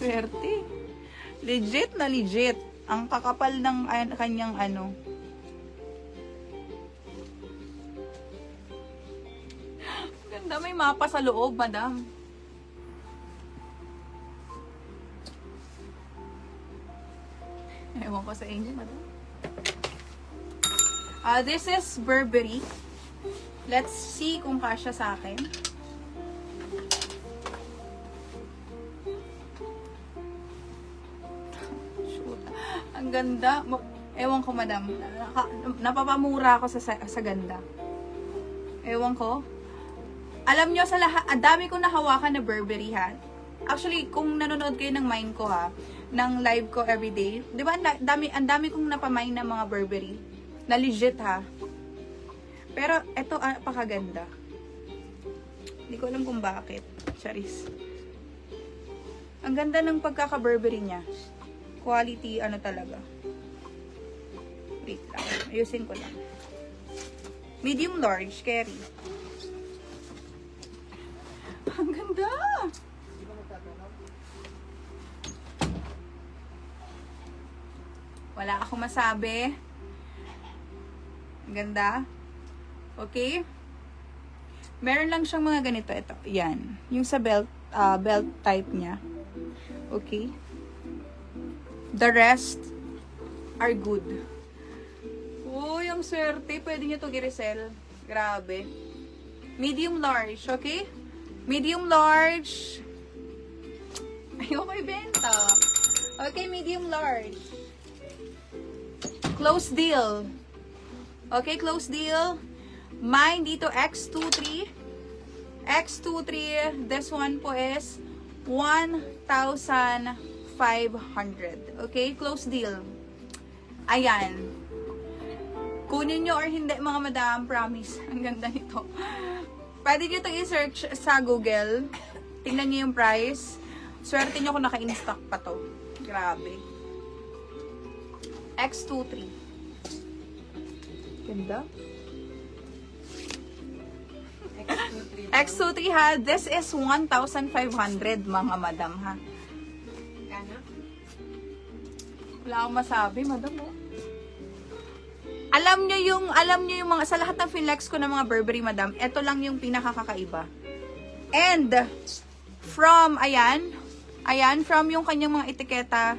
swerte. Legit na legit. Ang kakapal ng kanyang ano. Ganda, may mapa sa loob, madam. Ewan ko sa inyo, madam. This is Burberry. Let's see kung kasya sa akin. Shoot. Ang ganda. Ewan ko, madam. Napapamura ako sa ganda. Ewan ko. Alam nyo, sa lahat, dami kong nahawakan na Burberry, ha? Actually, kung nanonood kayo ng mine ko, ha, ng live ko everyday, di ba, ang dami kong napamine na mga Burberry. Na legit, ha? Pero, eto, pakaganda. Hindi ko alam kung bakit. Charis. Ang ganda ng pagkaka-Burberry niya. Quality, ano talaga. Wait lang. Ayusin ko lang. Medium large, carry. Ang ganda! Wala akong masabi. Ang ganda. Okay? Meron lang siyang mga ganito. Ito. Yan. Yung sa belt type niya. Okay? The rest are good. Uy, ang swerte. Pwede nyo ito i-resell. Grabe. Medium large. Okay? Medium large. Ayoko ibenta. Okay, medium large. Close deal. Okay, close deal. Mine dito, X23. X23, this one po is 1,500. Okay, close deal. Ayan. Kunin nyo or hindi, mga madam, promise. Ang ganda nito. Pwede nyo ito i-search sa Google. Tingnan nyo yung price. Swerte nyo kung naka-in-stock pa to. Grabe. X23. Ganda. X23 ha. This is 1,500 mga madam ha. Kano? Wala akong masabi, madam oh. Alam nyo yung mga, sa lahat ng Finlex ko ng mga Burberry, madam, ito lang yung pinakakakaiba. And, from, ayan, from yung kanyang mga etiketa,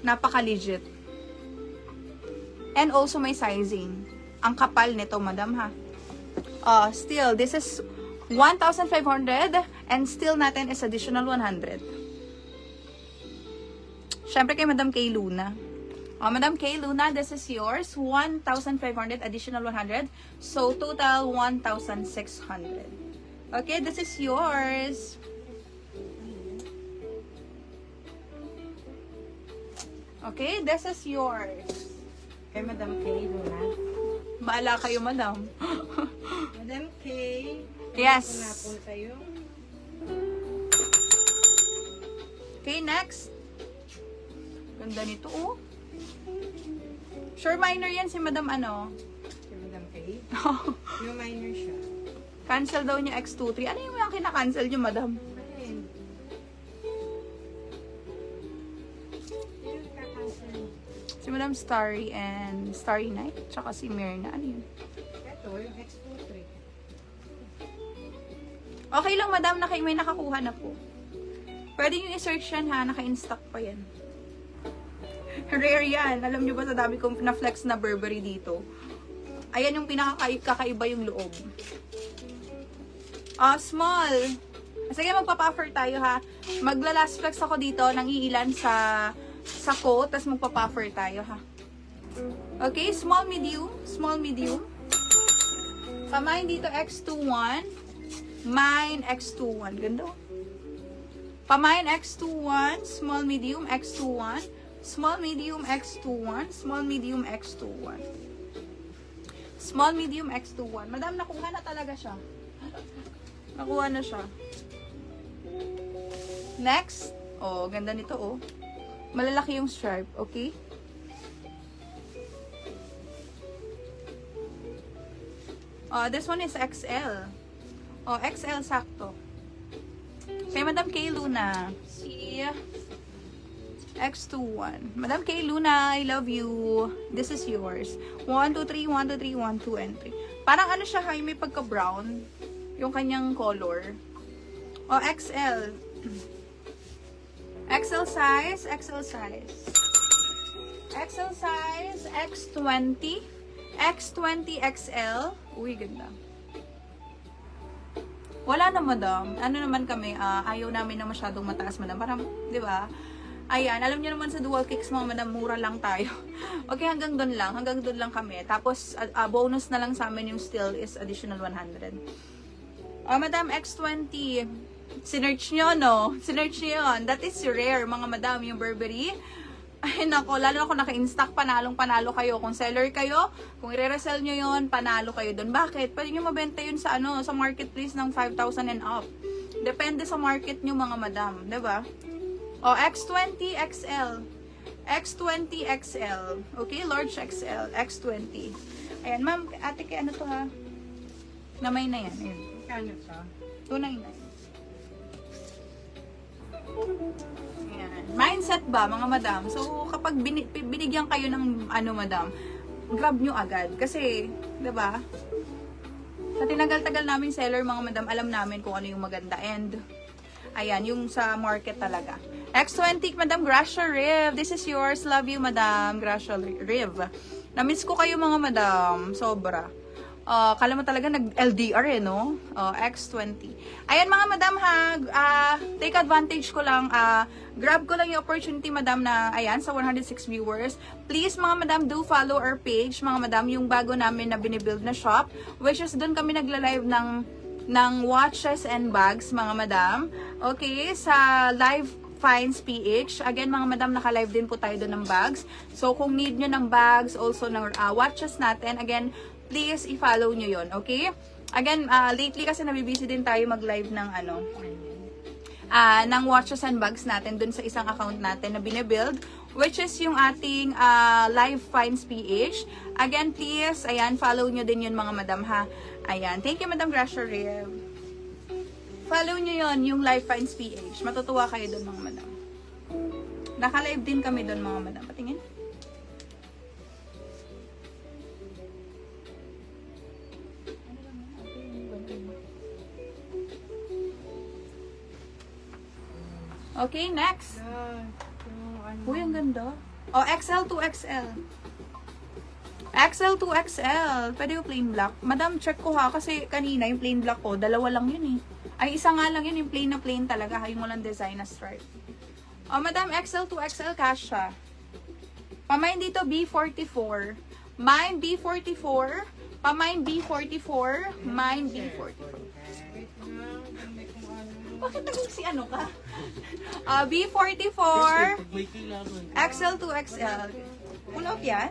napaka-legit. And also may sizing. Ang kapal nito, madam, ha. Still, this is 1,500 and still natin is additional 100. Syempre kay Madam Kay Luna. Madam Kay Luna, this is yours. 1,500 additional 100. So, total 1,600. Okay, this is yours. Okay, this is yours. Kay Madam Kay, Luna. Baala kayo, madam. Madam Kay. Yes. Napon tayo. Okay, next. Ganda nito, oh. Sure minor yan si Madam ano? Kay Madam Kay. Yung minor siya. Cancel daw niya X23. Ano yung mga kinakancel niyo, Madam? Ayun. Yung kakancel. Si Madam Starry and Starry Night. Tsaka si Myrna. Ano yun? Ito, yung X23. Okay lang, Madam. May nakakuha na po. Pwede nyo i-search yan, ha? Naka-in-stock pa yan. Rare yan. Alam nyo ba sa dami kong na-flex na Burberry dito? Ayan yung pinakakaiba yung loob. Small. Sige, magpapa-offer tayo, ha? Magla-last flex ako dito ng iilan sa coat, tapos magpapa-offer tayo, ha? Okay, small, medium. Small, medium. Pamain dito, X21. Mine, X21. Ganda. Pamain, X21. Small, medium, X21. Small, medium, X21. Small, medium, X21. Small, medium, X21. Madam, nakuha na talaga siya. Nakuha na siya. Next. Oh, ganda nito, oh. Malalaki yung stripe, okay? This one is XL. XL sakto. Kay Madam Kay Luna. Si X21. Madam K. Luna, I love you. This is yours. 1, 2, 3, 1, 2, 3, 1, 2, and 3. Parang ano siya, may pagka-brown. Yung kanyang color. O, XL. XL size, XL size. XL size, X20. X20 XL. Uy, ganda. Wala na, madam. Ano naman kami, ayaw namin na masyadong mataas, madam. Parang, di ba? Ayan, alam niyo naman sa dual kicks mga madam, mura lang tayo. Okay, hanggang doon lang. Hanggang doon lang kami. Tapos, bonus na lang sa amin yung still is additional 100. Madam, X20. Sinerch nyo, no? Sinerch nyo yun. That is rare, mga madam, yung Burberry. Ay, nako, lalo na kung naka-in-stock, panalong-panalo kayo. Kung seller kayo, kung i-resell nyo yun, panalo kayo doon. Bakit? Pwede nyo mabenta yun sa, sa marketplace ng 5,000 and up. Depende sa market nyo, mga madam. Diba? O, X20 XL. X20 XL. Okay, large XL. X20. Ayan, ma'am, ate, kay ano to ha? Namay na yan. Ayan. Kano to? 299. Ayan. Mindset ba, mga madam? So, kapag binigyan kayo ng madam, grab nyo agad. Kasi, diba? Sa tinagal-tagal naming seller, mga madam, alam namin kung ano yung maganda. And, ayan, yung sa market talaga. X20, Madam Gracia Riv. This is yours. Love you, Madam Gracia Riv. Namiss ko kayo, mga madam. Sobra. Kala mo talaga nag-LDR no? X20. Ayan, mga madam ha. Take advantage ko lang. Grab ko lang yung opportunity, madam, na ayan, sa 106 viewers. Please, mga madam, do follow our page, mga madam, yung bago namin na binibuild na shop. Which is doon kami nagla-live ng watches and bags, mga madam. Okay, sa live Finds PH. Again, mga madam, naka-live din po tayo doon ng bags. So, kung need nyo ng bags, also ng watches natin, again, please, i-follow nyo yon, okay? Again, lately kasi nabibisi din tayo mag-live ng ng watches and bags natin dun sa isang account natin na binibuild, which is yung ating Live Finds PH. Again, please, ayan, follow nyo din yun, mga madam, ha? Ayan. Thank you, Madam Gracia Rev. Follow nyo yon, yung Live Finds PH. Matutuwa kayo dun, mga madam. Naka-live din kami dun, mga madam. Patingin. Okay, next. Uy, ang ganda. Oh, XL to XL. XL to XL. Pwede yung plain black. Madam, check ko ha. Kasi kanina yung plain black ko, dalawa lang yun eh. Ay, isa nga lang yun. Yung plain na plain talaga. Yung walang design na stripe. Oh, madam, XL to XL kasha. Pamain dito, B44. Mine B44. Pamain B44. Mine B44. Bakit naging si ano ka? B44. XL to XL. Pull out yan.